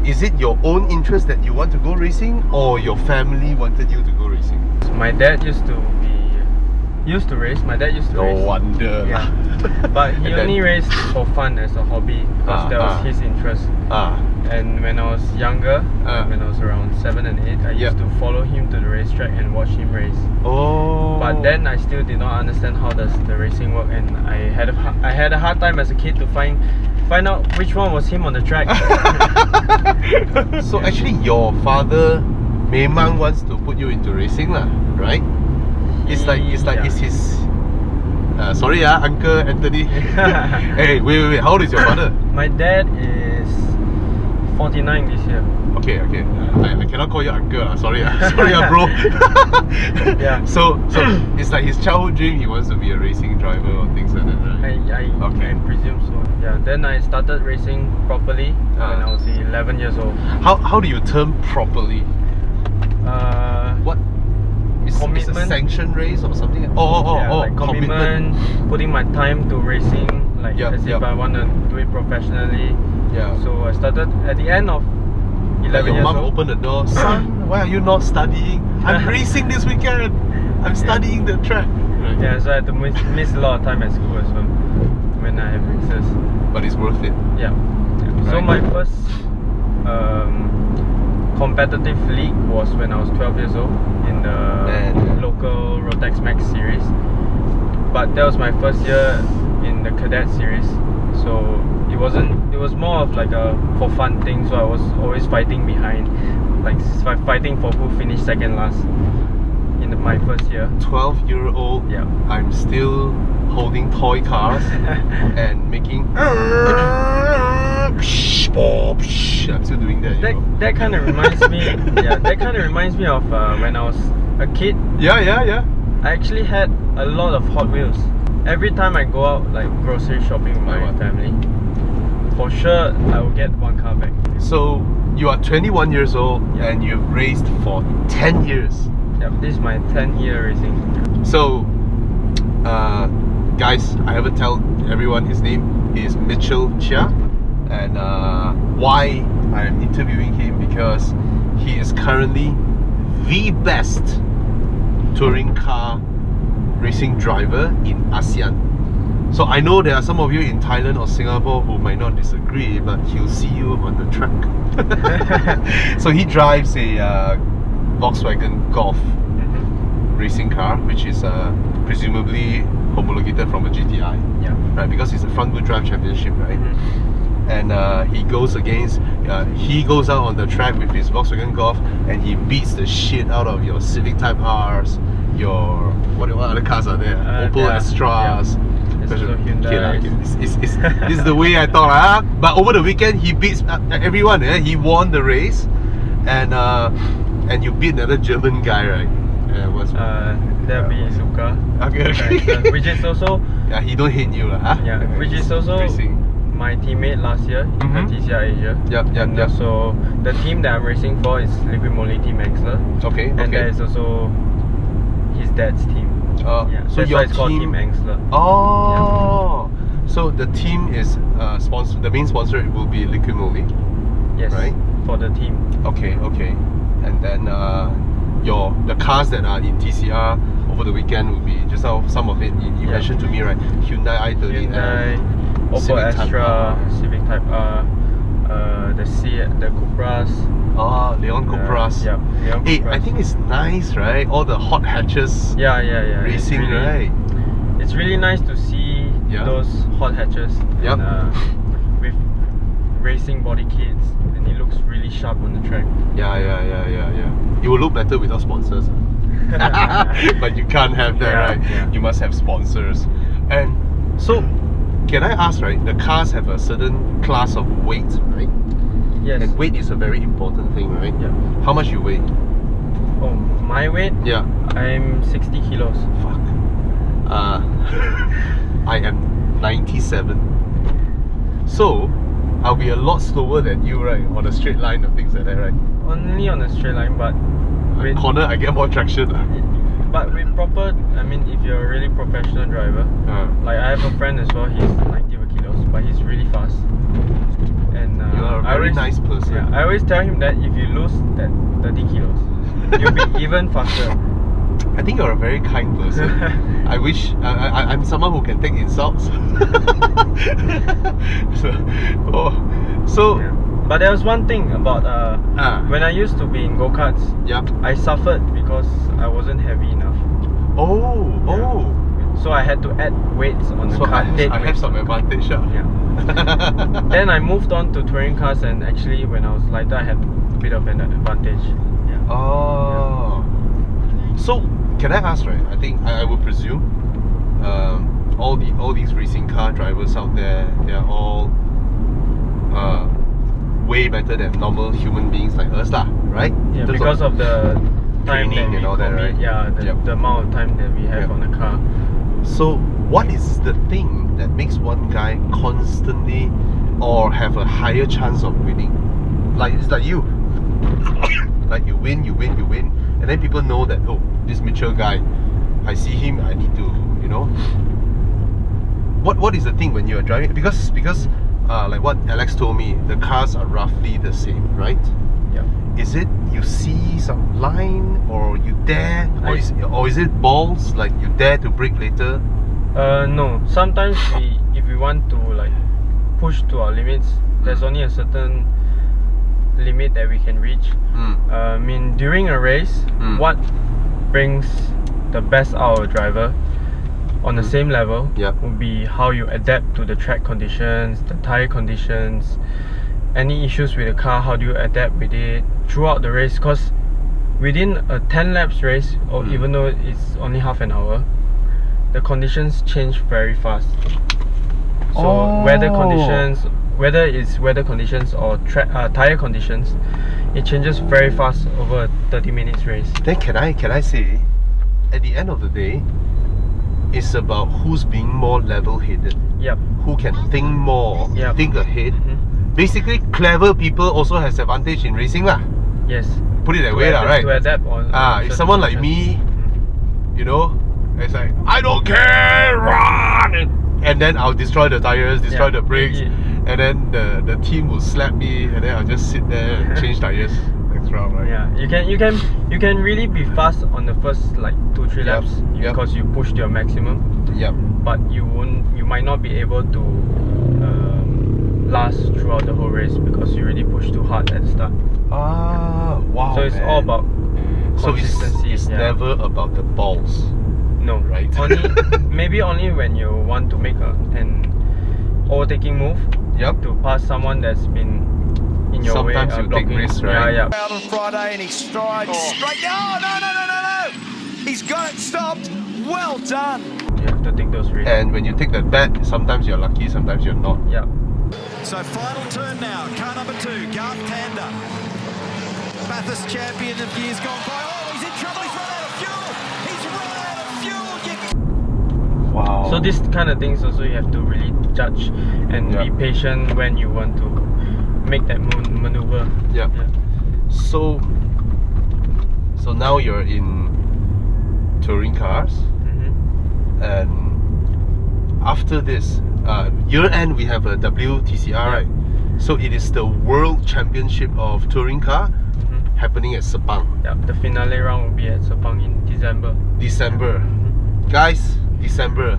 is it your own interest that you want to go racing, or your family wanted you to go racing? My dad used to race. My dad used to race. No wonder. Yeah. But he only raced for fun as a hobby because that was his interest. And when I was younger, when I was around 7 and 8, I used to follow him to the racetrack and watch him race. Oh. But then I still did not understand how does the racing work, and I had a hard time as a kid to find out which one was him on the track. So actually your father memang wants to put you into racing lah, right? It's his sorry Uncle Anthony. Hey, wait, how old is your father? My dad is 49 this year. Okay. I cannot call you uncle. Sorry, bro. Yeah. So it's like his childhood dream. He wants to be a racing driver or things like that, right? I presume so. Yeah. Then I started racing properly when I was 11 years old. How do you term properly? What? It's a sanctioned race or something? Like commitment, putting my time to racing, like as if I want to do it professionally. Yeah. So I started at the end of 11 years old. Your mom opened the door. Son, why are you not studying? I'm racing this weekend. I'm studying the track. Right. Yeah, so I had to miss a lot of time at school as well when I have races. But it's worth it. Yeah. So my first competitive league was when I was 12 years old in the local Rotax Max series. But that was my first year in the cadet series, so it was more of like a for fun thing. So I was always fighting behind, like fighting for who finished second last in my first year. 12-year-old. Yeah. I'm still holding toy cars and making I'm still doing that. That kind of reminds me. Yeah, that kind of reminds me of when I was a kid. Yeah. I actually had a lot of Hot Wheels. Every time I go out, like grocery shopping with my family, for sure I will get one car back. So you are 21 years old and you've raced for 10 years. Yep, this is my 10-year racing. So, guys, I haven't told everyone his name is Mitchell Cheah, and why I am interviewing him because he is currently the best touring car racing driver in ASEAN. So I know there are some of you in Thailand or Singapore who might not disagree, but he'll see you on the track. So he drives a Volkswagen Golf racing car, which is presumably homologated from a GTI, right? Because it's a front wheel drive championship, right? And he goes out on the track with his Volkswagen Golf and he beats the shit out of your Civic Type Rs, your what other cars are there? Opel Astras. Hyundai. This is the way I thought, but over the weekend he beats everyone. He won the race, and you beat another German guy, right? That'll be Luca. Okay. Which is also he don't hate you, Yeah, which is also my teammate last year in the WTCR Asia. Yep. So the team that I'm racing for is Liquid Moly Team Angsler. Okay. And that is also his dad's team. So that's why it's called Team Angsler. Oh. Yeah. So the team is sponsor. The main sponsor will be Liquid Moly. Yes. Right. For the team. Okay. And then the cars that are in TCR over the weekend will be just now some of it you mentioned to me, right? Hyundai i30, Opel Astra, Civic Type R, the Cupras. Leon Cupra R. Leon Hey, I think it's nice, right? All the hot hatches. Yeah. Racing, really, right? It's really nice to see those hot hatches. Yep. And, with racing body kits, and it looks really sharp on the track. Yeah. It will look better without sponsors. But you can't have that, right? Yeah. You must have sponsors. And so, can I ask, right? The cars have a certain class of weight, right? Yes. And weight is a very important thing, right? Yeah. How much you weigh? Oh, my weight? Yeah. I'm 60 kilos. Fuck. I am 97. So, I'll be a lot slower than you, right? On a straight line or things like that, right? Only on a straight line, but with corner I get more traction. But with proper, I mean, if you're a really professional driver, like I have a friend as well, he's 90 kilos, but he's really fast. And you are a very nice person. Yeah, I always tell him that if you lose that 30 kilos, you'll be even faster. I think you're a very kind person. I wish I'm someone who can take insults. so Yeah. But there was one thing about when I used to be in go-karts, yeah. I suffered because I wasn't heavy enough. So I had to add weights on the car. I have some advantage. Yeah. Then I moved on to touring cars, and actually when I was lighter, I had a bit of an advantage. Yeah. Oh. So can I ask, right? I think I would presume all these racing car drivers out there, they are all way better than normal human beings like us, lah, right? Yeah, because of the time training that we and all that, commit, right? yeah, the amount of time that we have on the car. So what is the thing that makes one guy constantly or have a higher chance of winning? Like it's like you. Like you win, and then people know that, oh, this Mitchell guy, I see him, I need to, you know. What is the thing when you are driving? Because like what Alex told me, the cars are roughly the same, right? Yeah. Is it you see some line, or you dare, or is it balls, like you dare to brake later? No. Sometimes if we want to like push to our limits, there's only a certain limit that we can reach. I mean, during a race, what brings the best out of a driver on the same level would be how you adapt to the track conditions, the tire conditions, any issues with the car, how do you adapt with it throughout the race. Because within a 10 laps race, or even though it's only half an hour, the conditions change very fast. So whether it's weather conditions or tire conditions, it changes very fast over a 30 minutes race. Then can I say, at the end of the day, it's about who's being more level-headed. Yep. Who can think more, think ahead. Basically, clever people also has advantage in racing, lah. Yes. Put it that way, lah, right? To adapt on. If someone like me, you know, it's like, I don't care, run, and then I'll destroy the tires, destroy the brakes, and then the team will slap me, and then I'll just sit there and change tires next round, right? Yeah, you can really be fast on the first like 2-3 laps because you pushed your maximum. Yep. But you might not be able to last throughout the whole race because you really pushed too hard at the start. Wow. So it's all about consistency. So it's never about the balls. No, right? Maybe only when you want to make an overtaking move. To pass someone that's been in your way. Sometimes you take risks, right? Yeah. Out on Friday and he strides straight. Oh, no! He's got it stopped. Well done. You have to take those risks. And when you take that bet, sometimes you're lucky, sometimes you're not. Yeah. So final turn now. Car number 2, Garth Tander. Bathurst champion of years gone by. Oh, he's in trouble. He's run out of fuel. Wow. So this kind of things also you have to really judge and be patient when you want to make that maneuver. Yeah. So now you're in touring cars, and after this year end we have a WTCR, right? So it is the World Championship of Touring Car happening at Sepang. Yeah, the finale round will be at Sepang in December. Guys, December,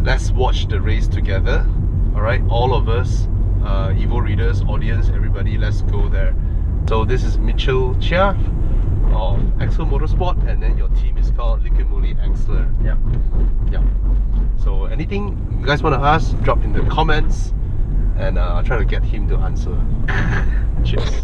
let's watch the race together. Alright, all of us, Evo readers, audience, everybody, let's go there. So this is Mitchell Cheah of Axel Motorsport, and then your team is called Liquimuli Axler. Yeah. So anything you guys want to ask, drop in the comments, and I'll try to get him to answer. Cheers.